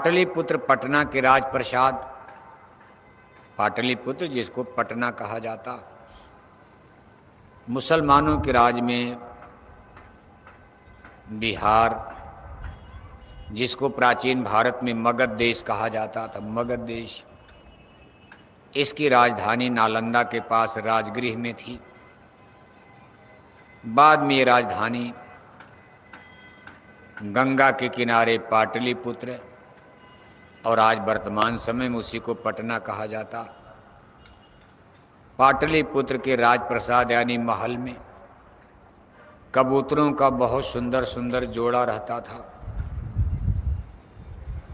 पाटलिपुत्र पटना के राजप्रसाद, पाटलिपुत्र जिसको पटना कहा जाता, मुसलमानों के राज में बिहार, जिसको प्राचीन भारत में मगध देश कहा जाता था, मगध देश, इसकी राजधानी नालंदा के पास राजगृह में थी। बाद में ये राजधानी गंगा के किनारे पाटलिपुत्र, और आज वर्तमान समय में उसी को पटना कहा जाता। पाटलिपुत्र के राजप्रसाद यानी महल में कबूतरों का बहुत सुंदर सुंदर जोड़ा रहता था।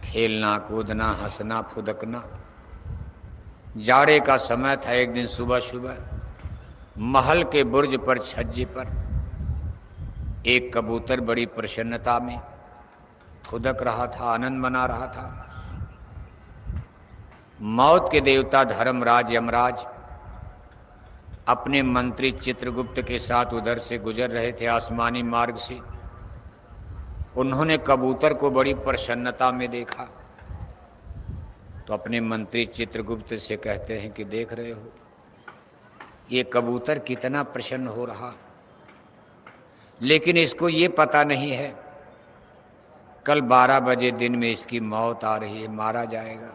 खेलना कूदना हंसना फुदकना। जाड़े का समय था। एक दिन सुबह सुबह महल के बुर्ज पर छज्जे पर एक कबूतर बड़ी प्रसन्नता में फुदक रहा था, आनंद मना रहा था। मौत के देवता धर्मराज यमराज अपने मंत्री चित्रगुप्त के साथ उधर से गुजर रहे थे आसमानी मार्ग से। उन्होंने कबूतर को बड़ी प्रसन्नता में देखा तो अपने मंत्री चित्रगुप्त से कहते हैं कि देख रहे हो ये कबूतर कितना प्रसन्न हो रहा, लेकिन इसको ये पता नहीं है कल 12 बजे दिन में इसकी मौत आ रही है, मारा जाएगा।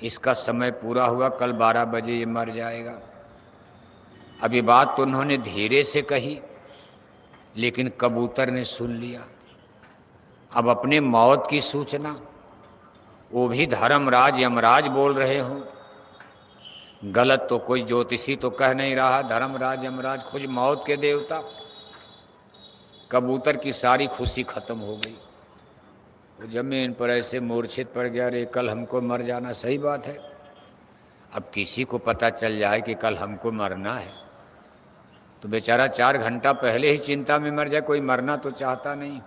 इसका समय पूरा हुआ, कल 12 बजे ये मर जाएगा। अभी बात तो उन्होंने धीरे से कही, लेकिन कबूतर ने सुन लिया। अब अपने मौत की सूचना वो भी धर्मराज यमराज बोल रहे हों, गलत तो कोई ज्योतिषी तो कह नहीं रहा, धर्मराज यमराज खुद मौत के देवता। कबूतर की सारी खुशी खत्म हो गई। वो जमीन पर ऐसे मूर्छित पड़ गया, रे कल हमको मर जाना। सही बात है, अब किसी को पता चल जाए कि कल हमको मरना है तो बेचारा 4 घंटा पहले ही चिंता में मर जाए। कोई मरना तो चाहता नहीं।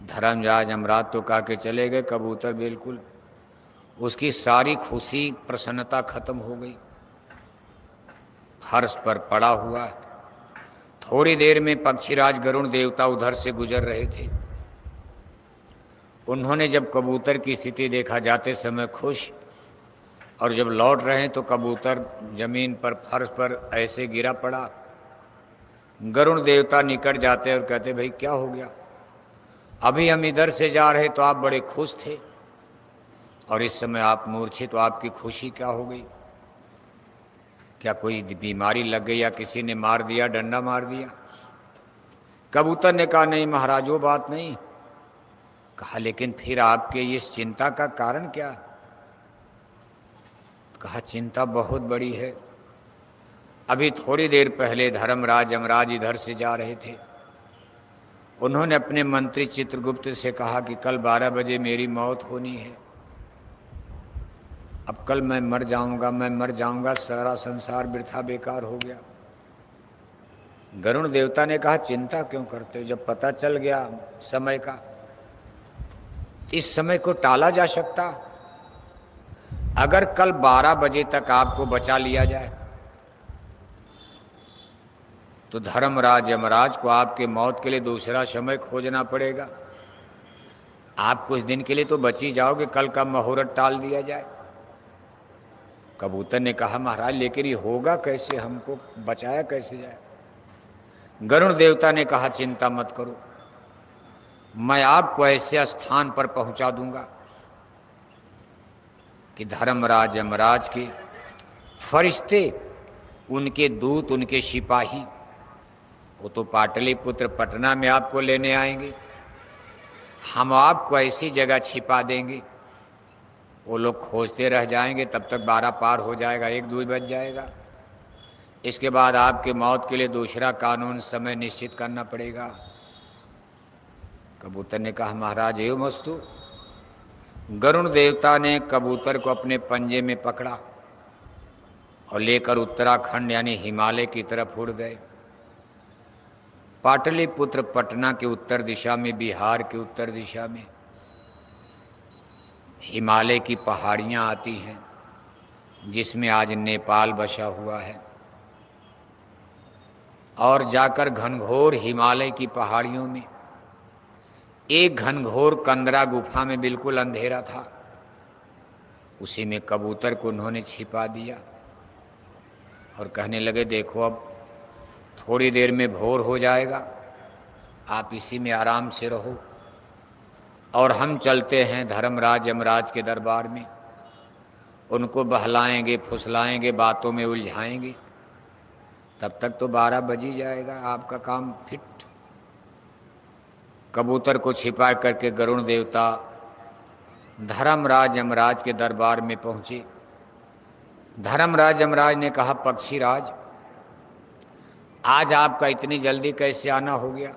धर्मराज यमराज तो कह के चले गए, कबूतर बिल्कुल उसकी सारी खुशी प्रसन्नता खत्म हो गई। फर्श पर पड़ा हुआ। थोड़ी देर में पक्षीराज गरुण देवता उधर से गुजर रहे थे। उन्होंने जब कबूतर की स्थिति देखा, जाते समय खुश, और जब लौट रहे हैं तो कबूतर जमीन पर फर्श पर ऐसे गिरा पड़ा। गरुण देवता निकट जाते और कहते भाई क्या हो गया, अभी हम इधर से जा रहे तो आप बड़े खुश थे और इस समय आप मूर्छित, तो आपकी खुशी क्या हो गई? क्या कोई बीमारी लग गई या किसी ने मार दिया, डंडा मार दिया? कबूतर ने कहा नहीं महाराज वो बात नहीं। कहा लेकिन फिर आपके इस चिंता का कारण क्या? कहा चिंता बहुत बड़ी है। अभी थोड़ी देर पहले धर्मराज यमराज इधर से जा रहे थे। उन्होंने अपने मंत्री चित्रगुप्त से कहा कि कल 12 बजे मेरी मौत होनी है। अब कल मैं मर जाऊंगा, सारा संसार वृथा बेकार हो गया। गरुण देवता ने कहा चिंता क्यों करते हो, जब पता चल गया समय का, इस समय को टाला जा सकता? अगर कल 12 बजे तक आपको बचा लिया जाए तो धर्मराज यमराज को आपके मौत के लिए दूसरा समय खोजना पड़ेगा। आप कुछ दिन के लिए तो बच ही जाओगे, कल का मुहूर्त टाल दिया जाए। कबूतर ने कहा महाराज लेकिन ये होगा कैसे, हमको बचाया कैसे जाए? गरुण देवता ने कहा चिंता मत करो, मैं आपको ऐसे स्थान पर पहुंचा दूंगा कि धर्मराज यमराज के फरिश्ते, उनके दूत, उनके सिपाही, वो तो पाटलिपुत्र पटना में आपको लेने आएंगे। हम आपको ऐसी जगह छिपा देंगे, वो लोग खोजते रह जाएंगे, तब तक 12 पार हो जाएगा, 1-2 बज जाएगा। इसके बाद आपके मौत के लिए दूसरा कानून समय निश्चित करना पड़ेगा। कबूतर ने कहा महाराज एवं मस्तु। गरुण देवता ने कबूतर को अपने पंजे में पकड़ा और लेकर उत्तराखंड यानी हिमालय की तरफ उड़ गए। पाटलिपुत्र पटना के उत्तर दिशा में, बिहार के उत्तर दिशा में हिमालय की पहाड़ियाँ आती हैं, जिसमें आज नेपाल बसा हुआ है। और जाकर घनघोर हिमालय की पहाड़ियों में एक घनघोर कंदरा गुफा में बिल्कुल अंधेरा था, उसी में कबूतर को उन्होंने छिपा दिया और कहने लगे देखो अब थोड़ी देर में भोर हो जाएगा, आप इसी में आराम से रहो और हम चलते हैं धर्मराज यमराज के दरबार में, उनको बहलाएंगे फुसलाएंगे बातों में उलझाएंगे, तब तक तो 12 बज ही जाएगा, आपका काम फिट। कबूतर को छिपा करके गरुण देवता धर्मराज यमराज के दरबार में पहुंचे। धर्मराज यमराज ने कहा पक्षीराज, आज आपका इतनी जल्दी कैसे आना हो गया?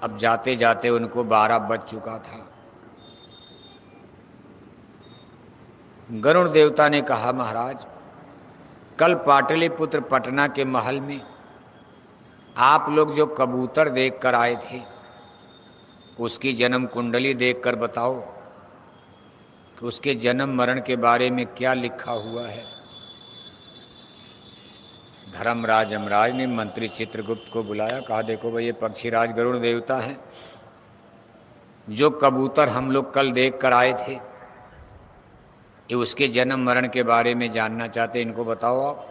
अब जाते जाते उनको 12 बज चुका था। गरुण देवता ने कहा महाराज, कल पाटलिपुत्र पटना के महल में आप लोग जो कबूतर देख कर आए थे, उसकी जन्म कुंडली देखकर बताओ कि उसके जन्म मरण के बारे में क्या लिखा हुआ है। धर्मराज यमराज ने मंत्री चित्रगुप्त को बुलाया, कहा देखो भाई ये पक्षीराज गरुण देवता हैं, जो कबूतर हम लोग कल देख कर आए थे ये उसके जन्म मरण के बारे में जानना चाहते, इनको बताओ आप।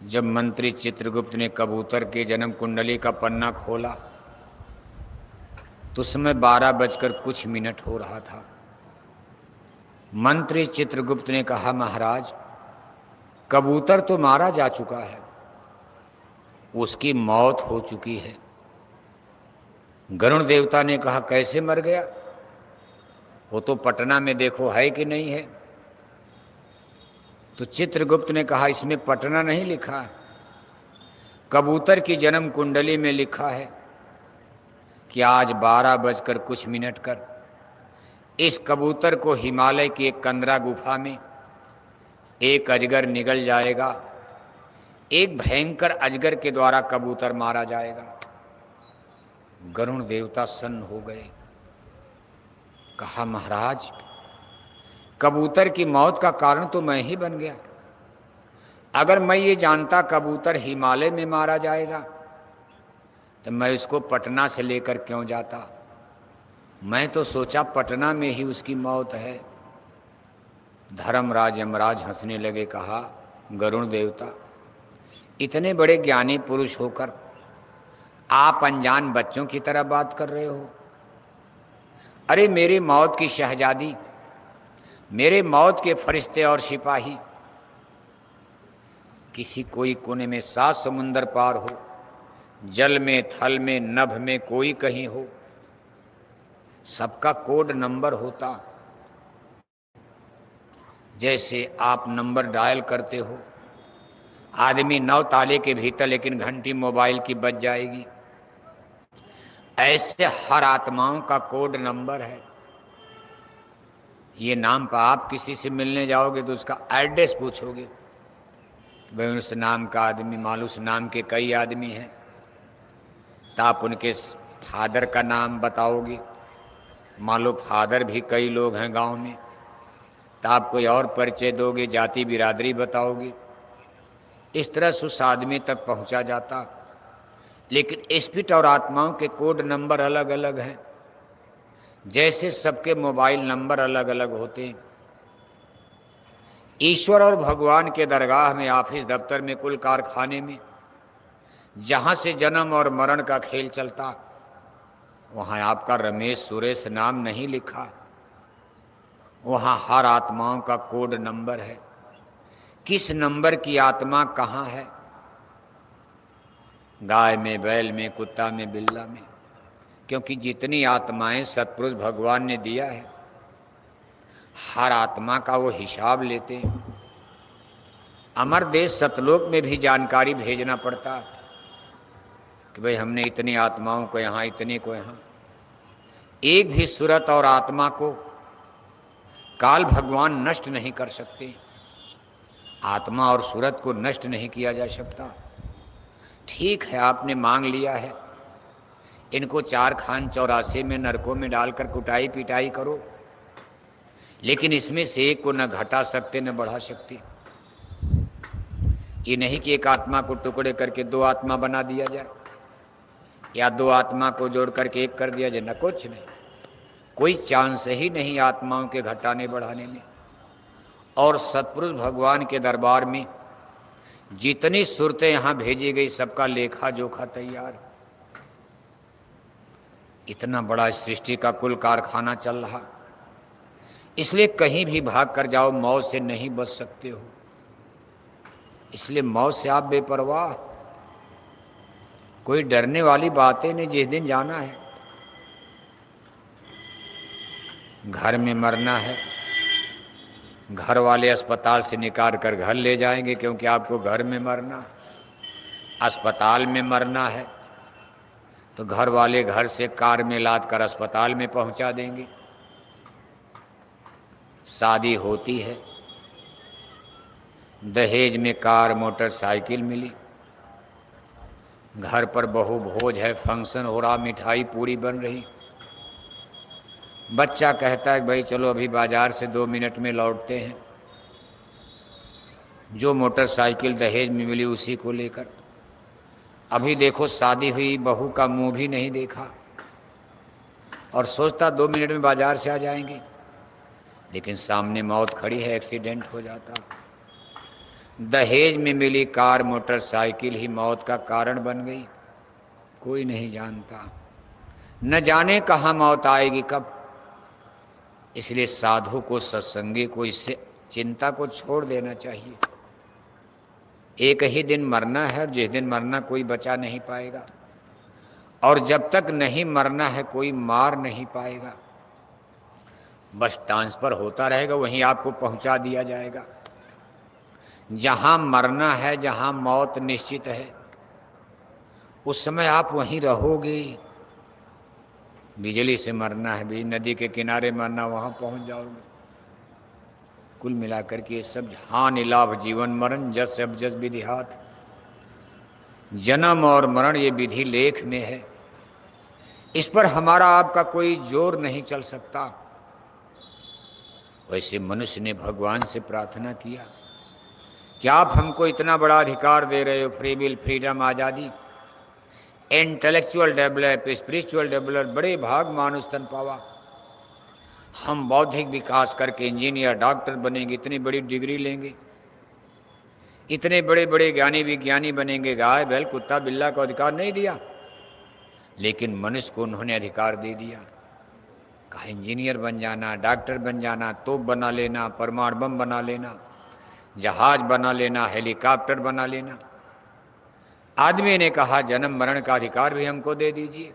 जब मंत्री चित्रगुप्त ने कबूतर के जन्म कुंडली का पन्ना खोला तो समय 12 बजकर कुछ मिनट हो रहा था। मंत्री चित्रगुप्त ने कहा महाराज, कबूतर तो मारा जा चुका है, उसकी मौत हो चुकी है। गरुण देवता ने कहा कैसे मर गया? वो तो पटना में देखो है कि नहीं है। तो चित्रगुप्त ने कहा इसमें पटना नहीं लिखा है, कबूतर की जन्म कुंडली में लिखा है कि आज 12 बजकर कुछ मिनट कर इस कबूतर को हिमालय की एक कंदरा गुफा में एक अजगर निगल जाएगा, एक भयंकर अजगर के द्वारा कबूतर मारा जाएगा। गरुण देवता सन्न हो गए। कहा महाराज, कबूतर की मौत का कारण तो मैं ही बन गया। अगर मैं ये जानता कबूतर हिमालय में मारा जाएगा तो मैं उसको पटना से लेकर क्यों जाता? मैं तो सोचा पटना में ही उसकी मौत है। धर्मराज यमराज हंसने लगे, कहा गरुण देवता, इतने बड़े ज्ञानी पुरुष होकर आप अनजान बच्चों की तरह बात कर रहे हो। अरे मेरी मौत की शहजादी, मेरे मौत के फरिश्ते और सिपाही किसी कोई कोने में 7 समुंदर पार हो, जल में थल में नभ में कोई कहीं हो, सबका कोड नंबर होता। जैसे आप नंबर डायल करते हो, आदमी 9 ताले के भीतर लेकिन घंटी मोबाइल की बज जाएगी, ऐसे हर आत्माओं का कोड नंबर है। ये नाम पर आप किसी से मिलने जाओगे तो उसका एड्रेस पूछोगे, भाई उस नाम का आदमी, मान लो उस नाम के कई आदमी हैं, तो आप उनके फादर का नाम बताओगे, मान लो फादर भी कई लोग हैं गांव में, तो आप कोई और परिचय दोगे, जाति बिरादरी बताओगे, इस तरह से उस आदमी तक पहुंचा जाता। लेकिन स्पिरिट और आत्माओं के कोड नंबर अलग अलग हैं, जैसे सबके मोबाइल नंबर अलग अलग होते हैं। ईश्वर और भगवान के दरगाह में, ऑफिस दफ्तर में, कुल कारखाने में जहाँ से जन्म और मरण का खेल चलता, वहाँ आपका रमेश सुरेश नाम नहीं लिखा, वहाँ हर आत्माओं का कोड नंबर है। किस नंबर की आत्मा कहाँ है, गाय में, बैल में, कुत्ता में, बिल्ला में, क्योंकि जितनी आत्माएं सतपुरुष भगवान ने दिया है, हर आत्मा का वो हिसाब लेते हैं। अमर देश सतलोक में भी जानकारी भेजना पड़ता कि भाई हमने इतनी आत्माओं को यहाँ, इतने को यहाँ। एक भी सूरत और आत्मा को काल भगवान नष्ट नहीं कर सकते, आत्मा और सूरत को नष्ट नहीं किया जा सकता। ठीक है, आपने मांग लिया है, इनको 4 खान चौरासे में नरकों में डालकर कुटाई पिटाई करो, लेकिन इसमें से एक को न घटा सकते न बढ़ा सकते। ये नहीं कि एक आत्मा को टुकड़े करके 2 आत्मा बना दिया जाए, या दो आत्मा को जोड़ करके एक कर दिया जाए, न कुछ नहीं, कोई चांस ही नहीं आत्माओं के घटाने बढ़ाने में। और सतपुरुष भगवान के दरबार में जितनी सूरतें यहाँ भेजी गई सबका लेखा जोखा तैयार। इतना बड़ा सृष्टि का कुल कारखाना चल रहा, इसलिए कहीं भी भाग कर जाओ मौत से नहीं बच सकते हो। इसलिए मौत से आप बेपरवाह, कोई डरने वाली बातें नहीं। जिस दिन जाना है, घर में मरना है, घर वाले अस्पताल से निकाल कर घर ले जाएंगे, क्योंकि आपको घर में मरना। अस्पताल में मरना है तो घर वाले घर से कार में लाद कर अस्पताल में पहुंचा देंगे। शादी होती है, दहेज में कार मोटरसाइकिल मिली, घर पर बहू भोज है, फंक्शन हो रहा, मिठाई पूरी बन रही, बच्चा कहता है भाई चलो अभी बाजार से 2 मिनट में लौटते हैं, जो मोटरसाइकिल दहेज में मिली उसी को लेकर। अभी देखो शादी हुई, बहू का मुंह भी नहीं देखा और सोचता 2 मिनट में बाजार से आ जाएंगे, लेकिन सामने मौत खड़ी है, एक्सीडेंट हो जाता। दहेज में मिली कार मोटरसाइकिल ही मौत का कारण बन गई। कोई नहीं जानता, न जाने कहाँ मौत आएगी कब। इसलिए साधु को, सत्संगी को इससे चिंता को छोड़ देना चाहिए। एक ही दिन मरना है और जिस दिन मरना कोई बचा नहीं पाएगा, और जब तक नहीं मरना है कोई मार नहीं पाएगा। बस ट्रांसफर होता रहेगा, वहीं आपको पहुंचा दिया जाएगा। जहां मरना है, जहां मौत निश्चित है, उस समय आप वहीं रहोगे। बिजली से मरना है, भी नदी के किनारे मरना, वहां पहुंच जाओगे। कुल मिलाकर के ये सब हानि लाभ जीवन मरण जस अब जस विधि हाथ। जन्म और मरण ये विधि लेख में है, इस पर हमारा आपका कोई जोर नहीं चल सकता। वैसे मनुष्य ने भगवान से प्रार्थना किया कि आप हमको इतना बड़ा अधिकार दे रहे हो, फ्री विल, फ्रीडम, आज़ादी, इंटेलेक्चुअल डेवलप, स्पिरिचुअल डेवलप, बड़े भाग मानुष तन पावा। हम बौद्धिक विकास करके इंजीनियर, डॉक्टर बनेंगे, इतनी बड़ी डिग्री लेंगे, इतने बड़े बड़े ज्ञानी विज्ञानी बनेंगे। गाय बैल कुत्ता बिल्ला को अधिकार नहीं दिया, लेकिन मनुष्य को उन्होंने अधिकार दे दिया। कहा इंजीनियर बन जाना, डॉक्टर बन जाना, तोप बना लेना, परमाणु बम बना लेना, जहाज बना लेना, हेलीकॉप्टर बना लेना। आदमी ने कहा जन्म मरण का अधिकार भी हमको दे दीजिए,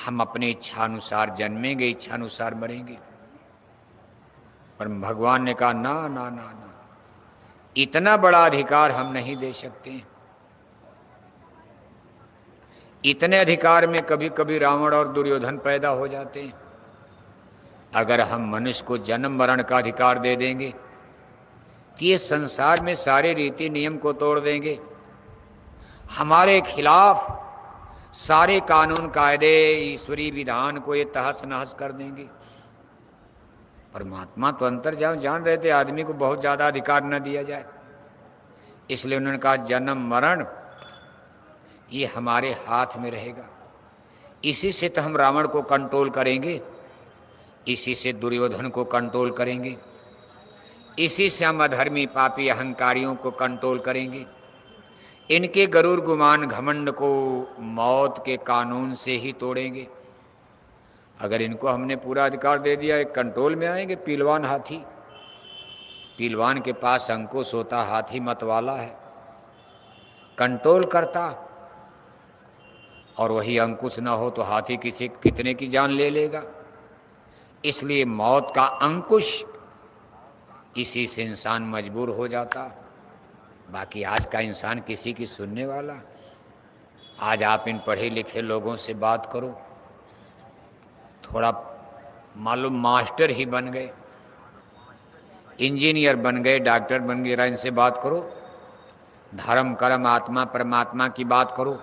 हम अपनी इच्छानुसार जन्मेंगे, इच्छानुसार मरेंगे। पर भगवान ने कहा ना ना ना ना, इतना बड़ा अधिकार हम नहीं दे सकते। इतने अधिकार में कभी कभी रावण और दुर्योधन पैदा हो जाते हैं। अगर हम मनुष्य को जन्म मरण का अधिकार दे देंगे कि ये संसार में सारे रीति नियम को तोड़ देंगे, हमारे खिलाफ सारे कानून कायदे ईश्वरीय विधान को ये तहस नहस कर देंगे। परमात्मा तो अंतर जान रहे थे आदमी को बहुत ज़्यादा अधिकार न दिया जाए, इसलिए उन्होंने कहा जन्म मरण ये हमारे हाथ में रहेगा। इसी से तो हम रावण को कंट्रोल करेंगे, इसी से दुर्योधन को कंट्रोल करेंगे, इसी से हम अधर्मी पापी अहंकारियों को कंट्रोल करेंगे। इनके गरूर गुमान घमंड को मौत के कानून से ही तोड़ेंगे। अगर इनको हमने पूरा अधिकार दे दिया, एक कंट्रोल में आएंगे। पीलवान हाथी, पीलवान के पास अंकुश होता, हाथी मतवाला है, कंट्रोल करता, और वही अंकुश ना हो तो हाथी कितने की जान ले लेगा। इसलिए मौत का अंकुश, इसी से इंसान मजबूर हो जाता। बाकी आज का इंसान किसी की सुनने वाला। आज आप इन पढ़े लिखे लोगों से बात करो, थोड़ा मालूम मास्टर ही बन गए, इंजीनियर बन गए, डॉक्टर बन गए, इनसे बात करो, धर्म कर्म आत्मा परमात्मा की बात करो,